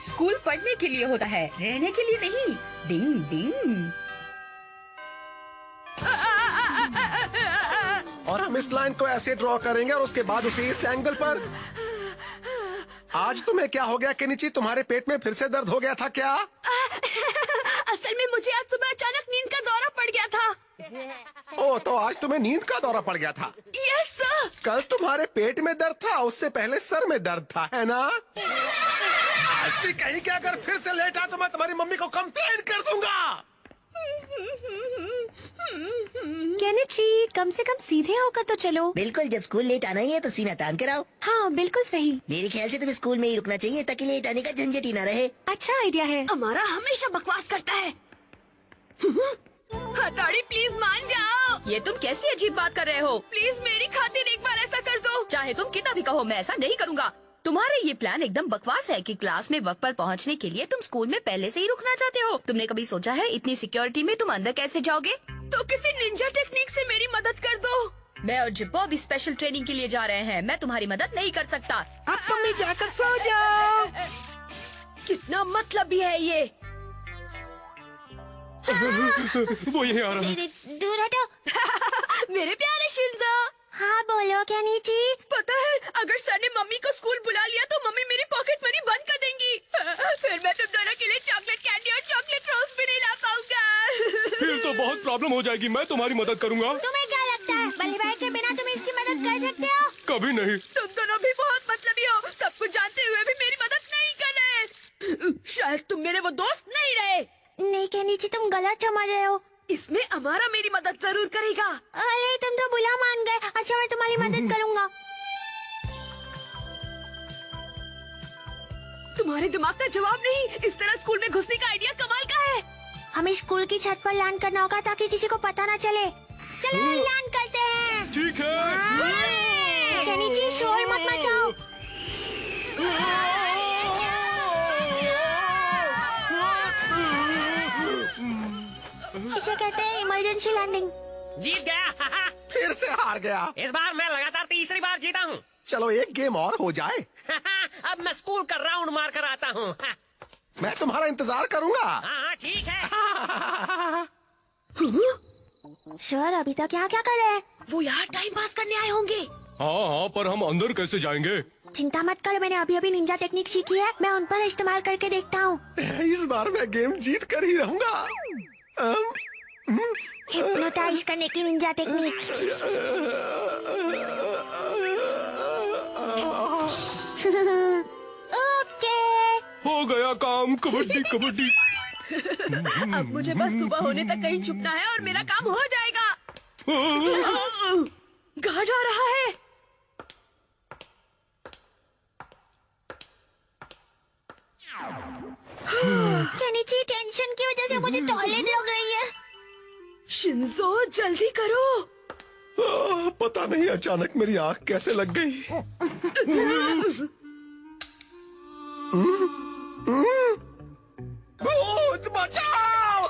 School पढ़ने के लिए होता है, रहने के लिए नहीं। डिंग डिंग। और हम इस लाइन को ऐसे ड्रॉ करेंगे और उसके बाद उसे इस एंगल पर। आज तुम्हें क्या हो गया केनिची? तुम्हारे पेट में फिर से दर्द हो गया था क्या? असल में मुझे आज सुबह अचानक नींद का दौरा पड़ गया था। ओह, तो आज तुम्हें नींद का दौरा पड़ गया था? Yes sir. कल तुम्हारे पेट में दर्द था, उससे पहले सर में दर्द था, है ना? ऐसी कहीं क्या, अगर फिर से लेट आ तो मैं तुम्हारी मम्मी को कंप्लेंट कर दूंगा। केनिची, कम से कम सीधे होकर तो चलो। बिल्कुल, जब स्कूल लेट आना ही है तो सीना तान कर आओ। हाँ, बिल्कुल सही। मेरे ख्याल से तुम्हें स्कूल में ही रुकना चाहिए ताकि लेट आने का झंझट ही ना रहे। अच्छा आइडिया है। हमारा हमेशा बकवास करता है। हथौड़ी प्लीज मान जाओ। ये तुम कैसी अजीब बात कर रहे हो? प्लीज मेरी खातिर एक बार ऐसा कर दो। चाहे तुम कितना भी कहो, मैं ऐसा नहीं करूँगा। तुम्हारे ये प्लान एकदम बकवास है कि क्लास में वक्त पर पहुंचने के लिए तुम स्कूल में पहले से ही रुकना चाहते हो। तुमने कभी सोचा है इतनी सिक्योरिटी में तुम अंदर कैसे जाओगे? तो किसी निंजा टेक्निक से मेरी मदद कर दो। मैं और जिप्पो अभी स्पेशल ट्रेनिंग के लिए जा रहे हैं। मैं तुम्हारी मदद नहीं कर सकता। अब तुम भी जाकर सो जाओ। कितना मतलबी है ये। वो यही आ रहा है। दूर हटो। मेरे प्यारे शिंजो। हाँ बोलो केनिची। पता है, अगर सर ने मम्मी को स्कूल बुला लिया तो मम्मी मेरी पॉकेट मनी बंद कर देंगी। फिर मैं तुम दोनों के लिए चॉकलेट कैंडी और चॉकलेट रोल्स भी नहीं ला पाऊंगा। फिर तो बहुत प्रॉब्लम हो जाएगी। मैं तुम्हारी मदद करूंगा। तुम्हें क्या लगता है, बल्ली भाई के बिना तुम इसकी मदद कर सकते हो? कभी नहीं। तुम दोनों भी बहुत मतलबी हो। सब कुछ जानते हुए भी मेरी मदद नहीं कर रहे। शायद तुम मेरे वो दोस्त नहीं रहे। नहीं केनिची, तुम गलत समझ रहे हो। इसमें अमारा मेरी मदद जरूर करेगा। अरे तुम तो बुला मान गए। अच्छा, मैं तुम्हारी मदद करूँगा। तुम्हारे दिमाग का जवाब नहीं। इस तरह स्कूल में घुसने का आइडिया कमाल का है। हमें स्कूल की छत पर लैंड करना होगा ताकि किसी को पता न चले। चलो लैंड करते हैं। ठीक है। केनिची, शोर मत मचाओ। इसे कहते हैं इमरजेंसी लैंडिंग। जीत गया। फिर से हार गया। इस बार मैं लगातार तीसरी बार जीता हूँ। चलो एक गेम और हो जाए। अब मैं स्कूल का राउंड मार कर आता हूँ। मैं तुम्हारा इंतजार करूंगा। हाँ ठीक है। सर, अभी तक यहाँ क्या कर रहे हैं? वो यहाँ टाइम पास करने आए होंगे। हाँ हाँ, पर हम अंदर कैसे जाएंगे? चिंता मत करो, मैंने अभी अभी निंजा टेक्निक सीखी है। मैं उन पर इस्तेमाल करके देखता हूँ। इस बार मैं गेम जीत कर ही रहूंगा। हिप्नोटाइज करने की निंजा टेक्निक। ओके, हो गया काम। कबड्डी कबड्डी। अब मुझे बस सुबह होने तक कहीं छुपना है और मेरा काम हो जाएगा। गार्ड आ रहा है। केनिची, टेंशन की वजह से मुझे टॉयलेट लग रही है। शिंजो, जल्दी करो। पता नहीं अचानक मेरी आंख कैसे लग गई। भूत बचाओ।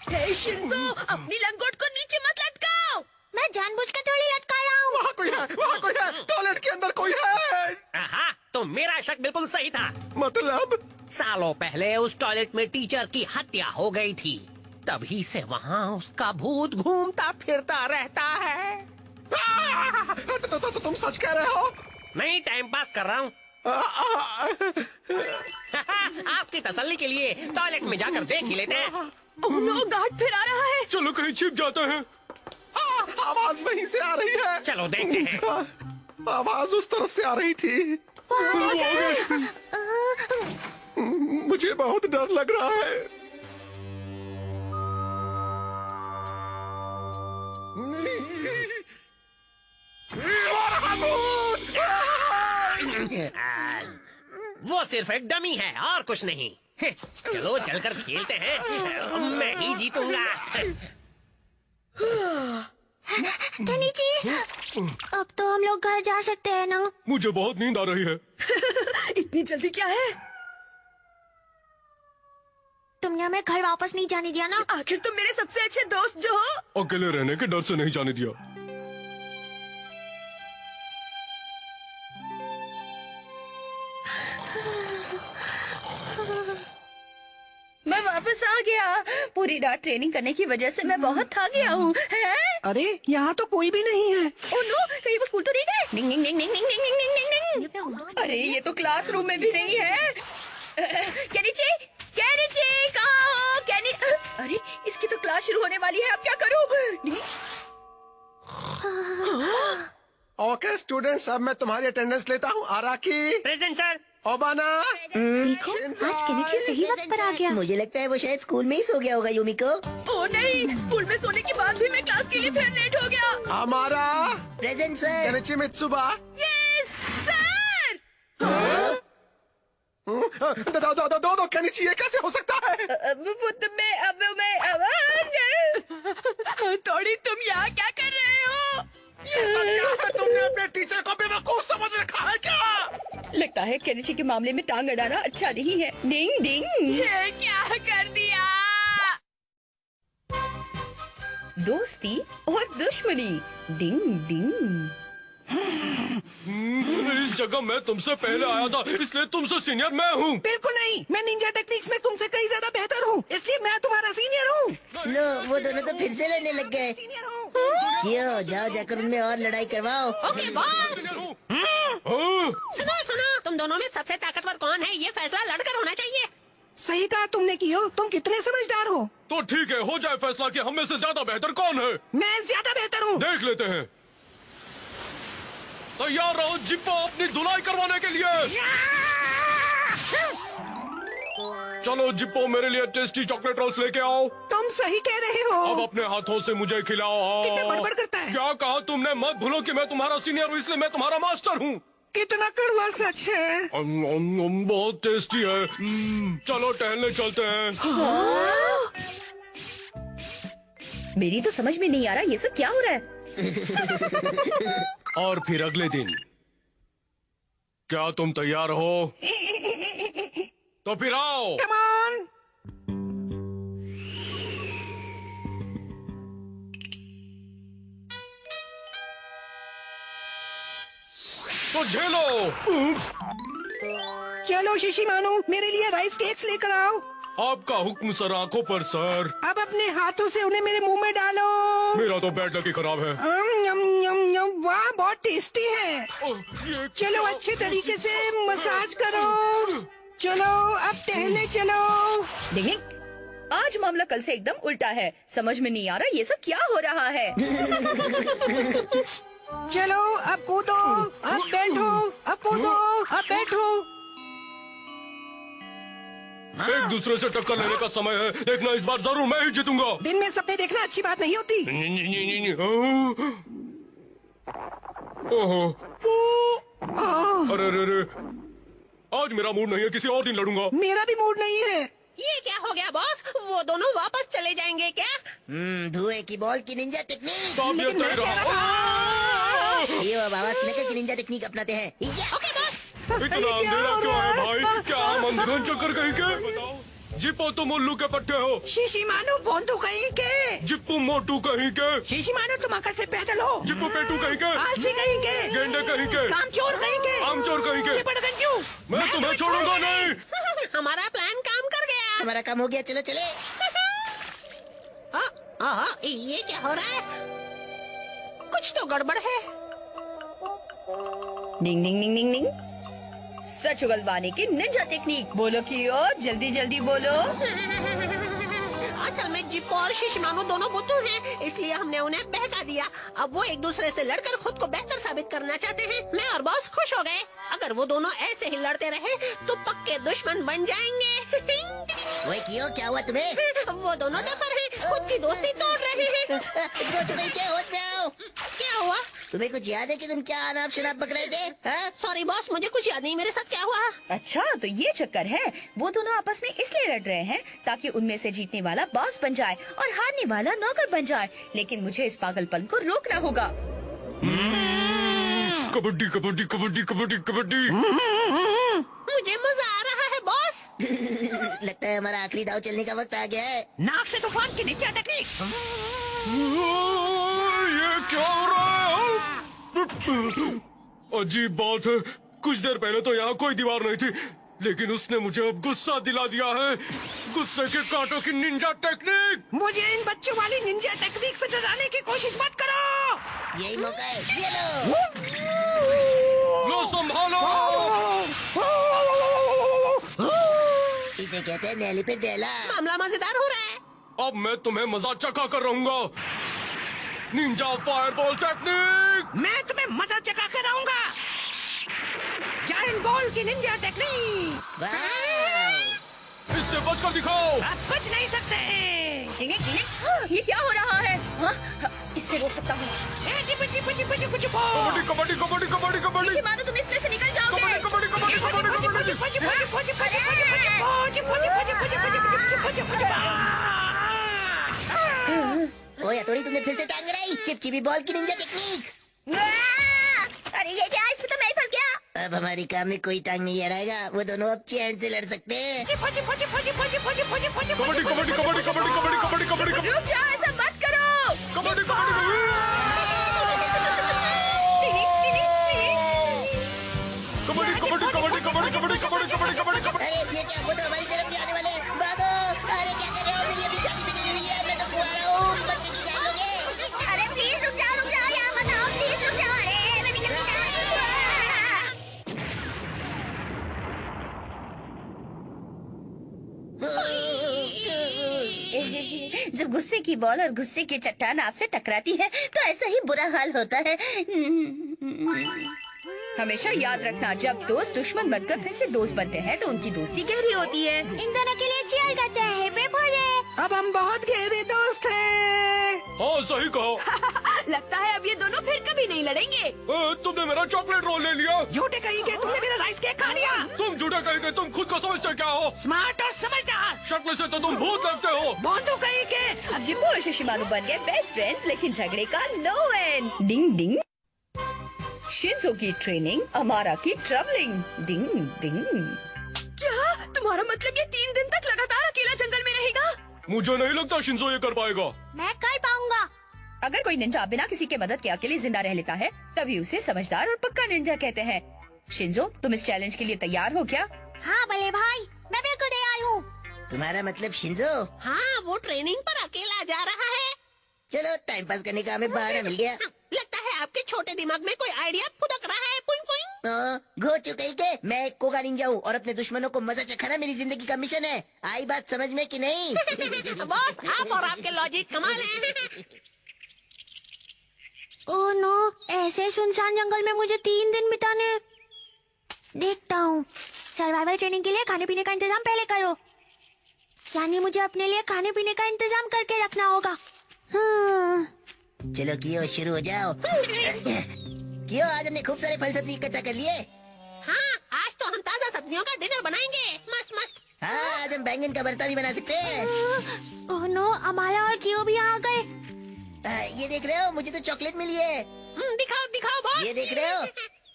हे शिंजो, अपनी लंगोट को नीचे मत लटकाओ। मैं जानबूझकर थोड़ी लटका रहा हूँ। वहाँ कोई है, वहाँ कोई है, टॉयलेट के अंदर कोई है। हाँ, तो मेरा शक बिल्कुल सही था। मतलब? सालों पहले उस टॉयलेट में टीचर की हत्या हो गई थी। तभी से वहाँ उसका भूत घूमता फिरता रहता है। तो तुम सच कह रहे हो? नहीं, टाइम पास कर रहा हूँ। आपकी तसल्ली के लिए टॉयलेट में जाकर देख ही लेते हैं। ओह नो, गार्ड फिर आ रहा है। चलो कहीं छिप जाते हैं। आवाज वहीं से आ रही है। चलो देखते हैं। आवाज उस तरफ से आ रही थी। मुझे बहुत डर लग रहा है। वो सिर्फ एक डमी है और कुछ नहीं। चलो चलकर खेलते हैं। मैं ही जीतूंगा। केनिची, अब तो हम लोग घर जा सकते हैं ना? मुझे बहुत नींद आ रही है। इतनी जल्दी क्या है? तुमने हमें घर वापस नहीं जाने दिया ना? आखिर तुम मेरे सबसे अच्छे दोस्त जो हो। अकेले रहने के डर से नहीं जाने दिया। मैं वापस आ गया। पूरी रात ट्रेनिंग करने की वजह से मैं बहुत थक गया हूँ। अरे यहाँ तो कोई भी नहीं है। ओह नो, कहीं वो स्कूल तो नहीं गए? डिंग डिंग डिंग डिंग डिंग डिंग डिंग डिंग डिंग। अरे ये तो क्लासरूम में भी नहीं है। केनिची, केनिची कहाँ हो? केनी, अरे इसकी तो क्लास शुरू होने वाली है, अब क्या करूँ? ओके स्टूडेंट्स, अब मैं तुम्हारी अटेंडेंस लेता हूँ। आराकी, प्रेजेंट सर। ओबाना, देखो आज केनिची सही वक्त पर आ गया। मुझे लगता है वो शायद स्कूल में ही सो गया होगा यूमिको। ओह नहीं, स्कूल में सोने के बाद भी मैं क्लास के लिए फिर लेट हो गया। हमारा present sir. Kenichi Mitsuba. Yes sir. दो केनिची, ये कैसे हो सकता है? वो तुम्हें अब थोड़ी तुम यहाँ क्या कर रहे हो? ये सब क्या है? तुमने अपने टीचर को बेवकूफ समझ रखा है क्या? लगता है केनिची के मामले में टांग अड़ाना अच्छा नहीं है। डिंग डिंग, ये क्या कर दिया? दोस्ती और दुश्मनी, डिंग डिंग। इस जगह मैं तुमसे पहले आया था, इसलिए तुमसे सीनियर मैं हूँ। बिल्कुल नहीं, मैं निंजा टेक्निक्स में तुमसे कहीं ज्यादा बेहतर हूँ, इसलिए मैं तुम्हारा सीनियर हूँ। लो वो दोनों तो फिर से लड़ने लग गए। सीनियर हूँ। क्यों, जाओ जाकर उनमें और लड़ाई करवाओ। Okay boss. सीनियर हूँ। हाँ? सुनो, तुम दोनों में सबसे ताकतवर कौन है, ये फैसला लड़कर होना चाहिए। सही कहा तुमने, कियो तुम कितने समझदार हो। तो ठीक है, हो जाए फैसला कि हम में से ज्यादा बेहतर कौन है। मैं ज्यादा बेहतर हूँ। देख लेते हैं। तैयार रहो जिप्पो अपनी धुलाई करवाने के लिए। चलो जिप्पो, मेरे लिए टेस्टी चॉकलेट रोल्स लेके आओ। तुम सही कह रहे हो। अब अपने हाथों से मुझे खिलाओ। कितना बड़बड़ करता है। क्या कहा तुमने? मत भूलो कि मैं तुम्हारा सीनियर हूँ, इसलिए मैं तुम्हारा मास्टर हूँ। कितना कड़वा सच है। बहुत टेस्टी है। चलो टहलने चलते हैं। मेरी तो समझ में नहीं आ रहा ये सब क्या हो रहा है। और फिर अगले दिन, क्या तुम तैयार हो? तो फिर आओ। Come on. तो झेलो। चलो शिशिमानु, मेरे लिए राइस केक्स लेकर आओ। आपका हुक्म सर, आंखों पर सर। अब अपने हाथों से उन्हें मेरे मुंह में डालो। मेरा तो बैड लकी खराब है। यम यम यम, वाह बहुत टेस्टी है। ये चलो अच्छे तरीके से मसाज करो। चलो अब टहलने चलो। डिंग डिंग, आज मामला कल से एकदम उल्टा है। समझ में नहीं आ रहा ये सब क्या हो रहा है। चलो अब कूदो, अब बैठो, अब कूदो, अब बैठो। एक दूसरे से टक्कर लेने का समय है। देखना इस बार जरूर मैं ही जीतूंगा। दिन में सपने देखना अच्छी बात नहीं होती। ओहो, ओह, अरे अरे अरे, आज मेरा मूड नहीं है, किसी और दिन लड़ूंगा। मेरा भी मूड नहीं है। ये क्या हो गया बॉस? वो दोनों वापस चले जाएंगे क्या? धुएं की बॉल की निंजा टेक्निक। तो अब ये लेकिन मैं तय कह रहा। रहा ये अब आवाज लेकर की निंजा टेक्निक अपनाते हैं। Okay boss. इतना ये क्या अंधेरा हो क्यों रहा है है? भाई? क्या हम अंधेरन चक्कर कहीं के? बताओ। जिप्पो तुम उल्लू के पट्टे हो। शिशिमानु बोंदू कहीं के। जिप्पू मोटू कहीं के। शिशिमानु तुम अकल से पैदल हो। जिप्पू पेटू कहीं के। आलसी कहीं के। गेंडे कहीं के। कामचोर कहीं के। आमचोर कहीं के। चिपड़गंजू। मैं तुम्हें छोड़ूंगा नहीं। हमारा प्लान काम कर गया। हमारा काम हो गया, चलो चले। ये क्या हो रहा है? कुछ तो गड़बड़ है। डिंग डिंग डिंग डिंग डिंग, सच उगलवाने की निंजा टेक्निक। बोलो कियो, जल्दी जल्दी बोलो। असल में जिप्पो और शिशिमानु दोनों बुद्धू हैं, इसलिए हमने उन्हें बहका दिया। अब वो एक दूसरे से लड़कर खुद को बेहतर साबित करना चाहते हैं। मैं और बॉस खुश हो गए। अगर वो दोनों ऐसे ही लड़ते रहे तो पक्के दुश्मन बन जाएंगे। वही क्यों, क्या हुआ तुम्हें? वो दोनों नफर हैं, खुद की दोस्ती तोड़ रहे हैं। जो तुम्हें क्या, होश में आओ। क्या हुआ? तुम्हें कुछ याद है कि तुम क्या अनाप शनाप बक रहे थे? हाँ? सॉरी बॉस, मुझे कुछ याद नहीं। मेरे साथ क्या हुआ? अच्छा तो ये चक्कर है। वो दोनों आपस में इसलिए लड़ रहे हैं ताकि उनमें से जीतने वाला बॉस बन जाए और हारने वाला नौकर बन जाए। लेकिन मुझे इस पागलपन को रोकना होगा। कबड्डी कबड्डी कबड्डी कबड्डी कबड्डी। मुझे मजा आ रहा है बॉस। लगता है हमारा आखिरी दाव चलने का वक्त आ गया है। नाक से तूफान की निंजा टेक्निक। ये क्या हो रहा है? अजीब बात है, कुछ देर पहले तो यहाँ कोई दीवार नहीं थी, लेकिन उसने मुझे अब गुस्सा दिला दिया है। गुस्से के कांटों की निंजा टेक्निक। मुझे इन बच्चों वाली निंजा टेक्निक से डराने की कोशिश मत करो। यही मौका है, ये लो। लो संभालो। इसे कहते हैं नैली पे डेला। मामला मजेदार हो रहा है। अब मैं तुम्हें मजा चखा कर रहूंगा। Ninja fireball technique. मैं तुम्हें मजा चखा कर रहूंगा। जायंट बॉल की निंजा टेक्निक। वाह! इससे बचकर दिखाओ। अब बच नहीं सकते। ये क्या हो रहा है? हाँ? इससे रोक सकता हूँ। कबड्डी कबड्डी कबड्डी कबड्डी कबड्डी। मानो तुम इसमें से निकल जाओगे। कबड्डी कबड्डी कबड्डी कबड्डी। ओ या थोड़ी तुमने फिर से टांग कराई। चिपचिपी बॉल की निंजा टेक्निक। अरे ये क्या, इसमें तो मैं ही फंस गया। अब हमारी काम में कोई टांग नहीं अड़ाएगा। वो दोनों अब चैन से लड़ सकते हैं। कबड्डी कबड्डी कबड्डी कबड्डी कबड्डी कबड्डी कबड्डी। रुक जाओ, ऐसा मत करो। कबड्डी कबड्डी। कबड्डी कबड्डी कबड्डी कबड्डी कबड्डी कबड्डी कबड्डी कबड्डी कबड्डी। अरे ये क्या, वो तो हमारी तरफ भी आने वाले हैं। भागो! अरे क्या कर रहे हो? मेरी अभी शादी भी नहीं हुई है। मैं तो कुंवारा हूँ। बच्चे की जान लोगे। अरे प्लीज रुक जाओ यहाँ मत आओ, प्लीज रुक जाओ। अरे मैं निकल गया। जब गुस्से की बॉल और गुस्से की चट्टान आपसे टकराती है तो ऐसा ही बुरा हाल होता है। हमेशा याद रखना, जब दोस्त दुश्मन बनकर फिर से दोस्त बनते हैं तो उनकी दोस्ती गहरी होती है। इन दोनों के लिए चीयर करते हैं। Hip hip hurray. अब हम बहुत गहरे दोस्त हैं। हाँ सही कहा। लगता है अब ये दोनों फिर कभी नहीं लड़ेंगे। तुमने मेरा चॉकलेट रोल ले लिया। झूठे कहीं के, तुमने मेरा राइस केक खा लिया। तुम झूठे कहेंगे। तुम खुद को समझते क्या हो? स्मार्ट और समझदार। शक्ल से तो तुम भूत लगते हो। बोंदू कहीं के। जिपो और शिशिमारू बन गए बेस्ट फ्रेंड्स, लेकिन झगड़े का no end. Ding ding. Shinzo की ट्रेनिंग, अमारा की ट्रबलिंग। डिंग डिंग। क्या तुम्हारा मतलब ये 3 दिन तक लगातार अकेला जंगल में रहेगा? मुझे नहीं लगता शिंजो ये कर पाएगा। मैं कर पाऊंगा। अगर कोई निंजा बिना किसी के मदद के अकेले जिंदा रह लेता है तभी उसे समझदार और पक्का निंजा कहते हैं। शिंजो, तुम इस चैलेंज के लिए तैयार हो क्या? हाँ बड़े भाई, मैं बिल्कुल तैयार हूँ। तुम्हारा मतलब शिंजो? हाँ, वो ट्रेनिंग पर अकेला जा रहा है। चलो टाइम पास करने का हमें बहाना मिल गया। लगता है आपके छोटे दिमाग में कोई आइडिया फुदक रहा है। पुइंग पुइंग। घो चुके ही के। मैं एक कोगा निंजा हूँ और अपने दुश्मनों को मजा चखाना मेरी जिंदगी का मिशन है। आई बात समझ में कि नहीं? बॉस, आप और आपके लॉजिक कमाल है। ओह नो, ऐसे सुनसान जंगल में मुझे 3 दिन बिताने। देखता हूँ। सर्वाइवल ट्रेनिंग के लिए खाने पीने का इंतजाम पहले करो। यानी मुझे अपने लिए खाने पीने का इंतजाम करके रखना होगा। चलो कियो, शुरू हो जाओ। कियो, आज हमने खूब सारे फल सब्जी इकट्ठा कर लिए। हाँ, आज तो हम ताजा सब्जियों का डिनर बनाएंगे। मस्त मस्त। हाँ, आज हम बैंगन का भरता भी बना सकते हैं। ओह नो, अमारा और कियो भी आ गए। ये देख रहे हो, मुझे तो चॉकलेट मिली है। दिखाओ दिखाओ बॉस। ये देख रहे हो,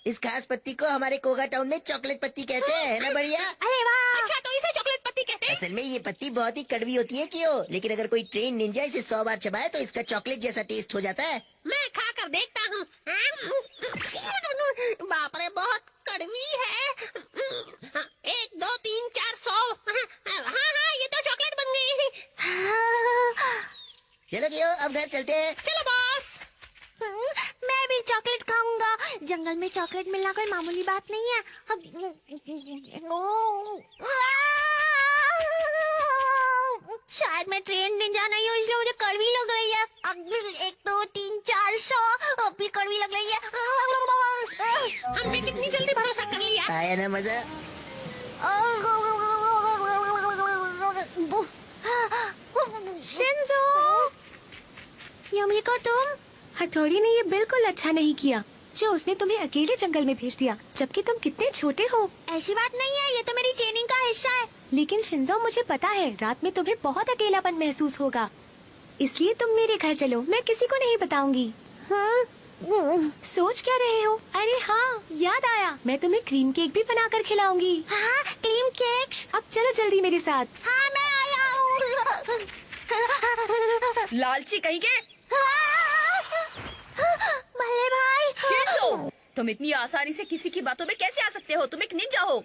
इस खास पत्ती को हमारे कोगा टाउन में चॉकलेट पत्ती कहते हैं। है ना बढ़िया? अरे वाह। अच्छा, तो इसे चॉकलेट पत्ती कहते हैं। असल में ये पत्ती बहुत ही कड़वी होती है क्यों, लेकिन अगर कोई ट्रेन निंजा इसे 100 बार चबाए तो इसका चॉकलेट जैसा टेस्ट हो जाता है। मैं खा कर देखता हूँ। बाप रे, बहुत कड़वी है। 1 2 3 4 100। हाँ, ये तो चॉकलेट बन गई। चलो क्यों, अब घर चलते हैं। चलो बॉस। मैं भी चॉकलेट खाऊंगा। जंगल में चॉकलेट मिलना कोई मामूली बात नहीं है। शायद मैं ट्रेन निंजा नहीं हूँ, इसलिए मुझे कड़वी लग रही है। 1 2 3 4 100 अब भी कड़वी लग रही है। हमने कितनी जल्दी भरोसा कर लिया। आया ना मजा? शिंजो, युमिको तुम? हथौड़ी ने ये बिल्कुल अच्छा नहीं किया जो उसने तुम्हें अकेले जंगल में भेज दिया, जबकि तुम कितने छोटे हो। ऐसी बात नहीं है, ये तो मेरी ट्रेनिंग का हिस्सा है। लेकिन शिंजो, मुझे पता है रात में तुम्हें बहुत अकेलापन महसूस होगा, इसलिए तुम मेरे घर चलो, मैं किसी को नहीं बताऊंगी। सोच क्या रहे हो? अरे हाँ, याद आया, मैं तुम्हें क्रीम केक भी बनाकर खिलाऊंगी। हाँ, क्रीम केक्स। अब चलो जल्दी मेरे साथ। हाँ, मैं आया हूँ। लालची कहीं के। भले भाई। शिंजो, तुम इतनी आसानी से किसी की बातों में कैसे आ सकते हो? तुम एक निंजा हो।